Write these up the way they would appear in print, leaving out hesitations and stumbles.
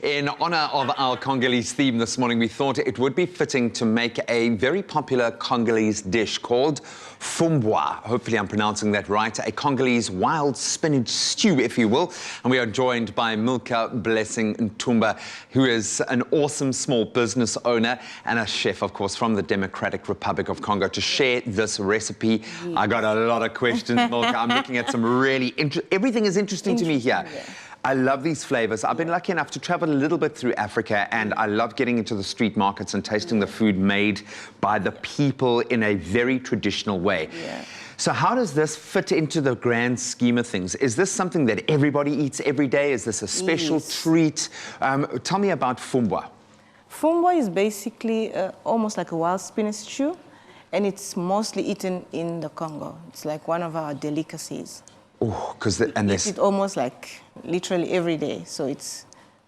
In honor of our Congolese theme this morning, we thought it would be fitting to make a very popular Congolese dish called Fumbwa. Hopefully I'm pronouncing that right. A Congolese wild spinach stew, if you will. And we are joined by Milka Blessing Ntumba, who is an awesome small business owner and a chef, of course, from the Democratic Republic of Congo, to share this recipe. I got a lot of questions, Milka. I'm looking at some really everything is interesting to me here. Yeah. I love these flavors. I've been lucky enough to travel a little bit through Africa, and I love getting into the street markets and tasting the food made by the people in a very traditional way. Yeah. So how does this fit into the grand scheme of things? Is this something that everybody eats every day? Is this a special treat? Tell me about Fumbwa. Fumbwa is basically almost like a wild spinach stew, and it's mostly eaten in the Congo. It's like one of our delicacies. Oh, because we eat it almost like literally every day, so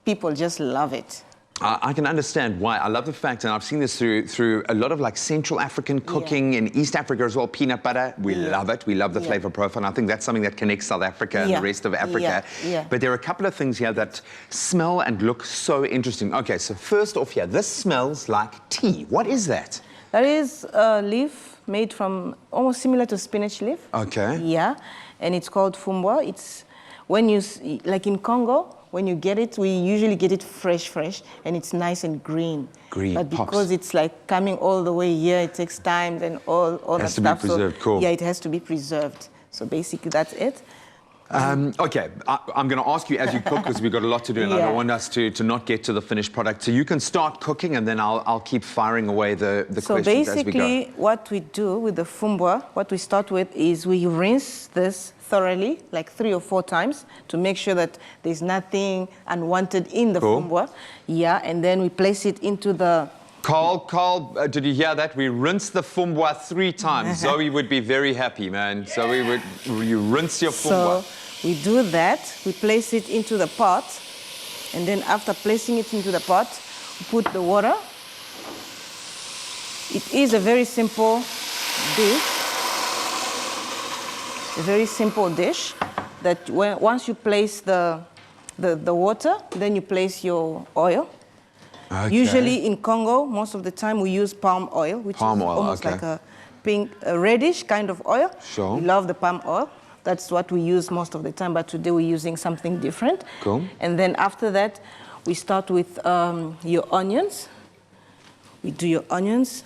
people just love it. I can understand why. I love the fact, and I've seen this through a lot of like Central African cooking in East Africa as well. Peanut butter, we love it. We love the flavor profile. And I think that's something that connects South Africa and the rest of Africa. But there are a couple of things here that smell and look so interesting. Okay, so first off here, this smells like tea. What is that? That is a leaf made from almost similar to spinach leaf. Okay. Yeah, and it's called Fumbwa. It's when you, like in Congo, when you get it, we usually get it fresh, and it's nice and green. Green, but because it's like coming all the way here, it takes time and all that stuff. It has to be preserved, cool. Yeah, it has to be preserved. So basically, that's it. Okay, I'm going to ask you as you cook, because we've got a lot to do, and I don't want us to not get to the finished product. So you can start cooking, and then I'll keep firing away the questions as we go. So basically, what we do with the Fumbwa, what we start with is we rinse this thoroughly, like 3 or 4 times, to make sure that there's nothing unwanted in the Fumbwa. Yeah, and then we place it into the... Carl, did you hear that? We rinse the Fumbwa 3 times. Zoe would be very happy, man. Zoe, you rinse your Fumbwa. So we do that. We place it into the pot. And then after placing it into the pot, we put the water. It is a very simple dish. A very simple dish that once you place the water, then you place your oil. Okay. Usually in Congo, most of the time we use palm oil, which is almost like a pink, reddish kind of oil. Sure. We love the palm oil. That's what we use most of the time, but today we're using something different. Cool. And then after that, we start with your onions. We do your onions.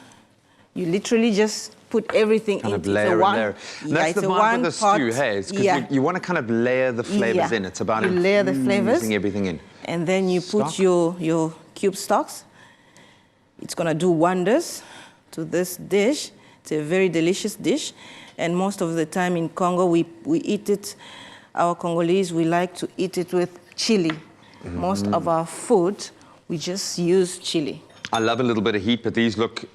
You literally just put everything into layer one. And layer. That's the vibe of the stew, hey? Because you want to kind of layer the flavors in. It's about layer the flavors, infusing everything in. And then you put your cube stocks. It's going to do wonders to this dish. It's a very delicious dish. And most of the time in Congo, we eat it, our Congolese, we like to eat it with chili. Most of our food, we just use chili. I love a little bit of heat, but these look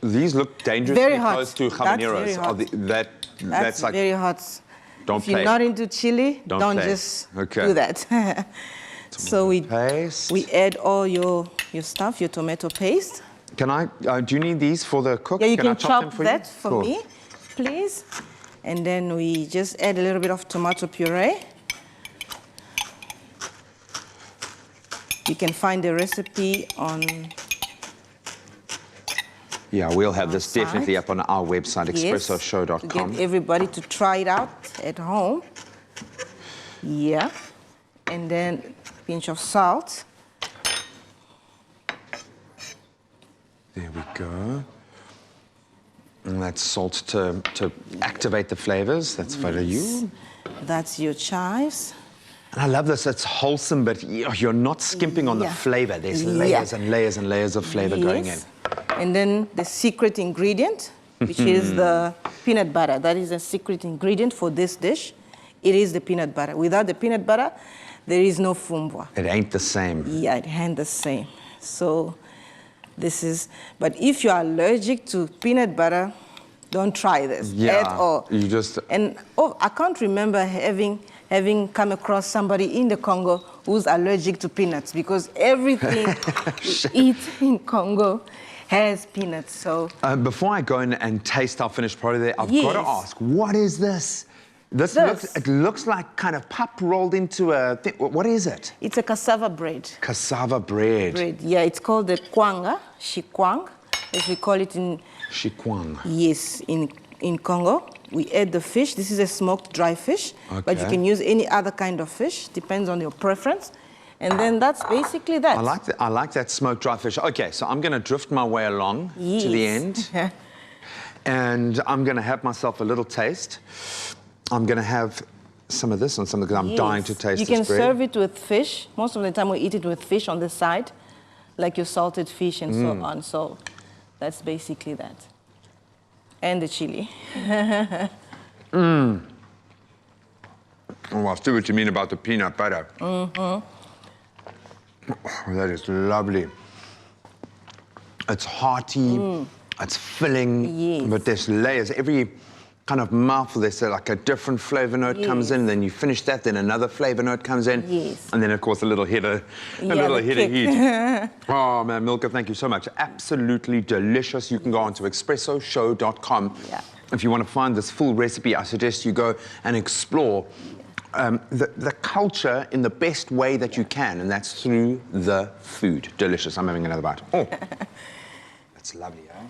dangerously very hot. close to habaneros. That's like, very hot. Don't if you're not into chili, don't just do that. So we add all your stuff, your tomato paste. Can I? Do you need these for the cook? Yeah, you can chop them for that for me, please. And then we just add a little bit of tomato puree. You can find the recipe on... Yeah, we'll have this definitely up on our website, expressoshow.com. To get everybody to try it out at home. Yeah. And then a pinch of salt. There we go. And that's salt to activate the flavors. That's for you. That's your chives. And I love this. It's wholesome, but you're not skimping on the flavor. There's layers and layers and layers of flavor going in. And then the secret ingredient, which is the peanut butter. That is a secret ingredient for this dish. It is the peanut butter. Without the peanut butter, there is no Fumbwa. It ain't the same. Yeah, it ain't the same. So this is, but if you are allergic to peanut butter, don't try this at all. You just... And I can't remember having come across somebody in the Congo who's allergic to peanuts, because everything we eat in Congo has peanuts. So before I go in and taste our finished product there, I've got to ask, what is this? It looks like kind of pap rolled into a thing. What is it? It's a cassava bread. Cassava bread. Yeah, it's called the kwanga, shikwang, as we call it in... Shikwang. Yes, in Congo. We add the fish. This is a smoked dry fish, but you Okay. can use any other kind of fish, depends on your preference. And then that's basically that. I like that smoked dry fish. Okay, so I'm going to drift my way along to the end. And I'm going to have myself a little taste. I'm going to have some of this and some of because I'm dying to taste You this can bread. serve it with fish. Most of the time we eat it with fish on the side, like your salted fish and so on. So that's basically that. And the chili. Oh, I see what you mean about the peanut butter. Oh, that is lovely. It's hearty, it's filling, but there's layers. Every kind of mouthful, there's like a different flavor note comes in, then you finish that, then another flavor note comes in, and then of course a little hit of heat. Oh man, Milka, thank you so much. Absolutely delicious. You can go on to expressoshow.com. If you want to find this full recipe, I suggest you go and explore the culture in the best way that you can, and that's through the food. Delicious. I'm having another bite. Oh, that's lovely, eh?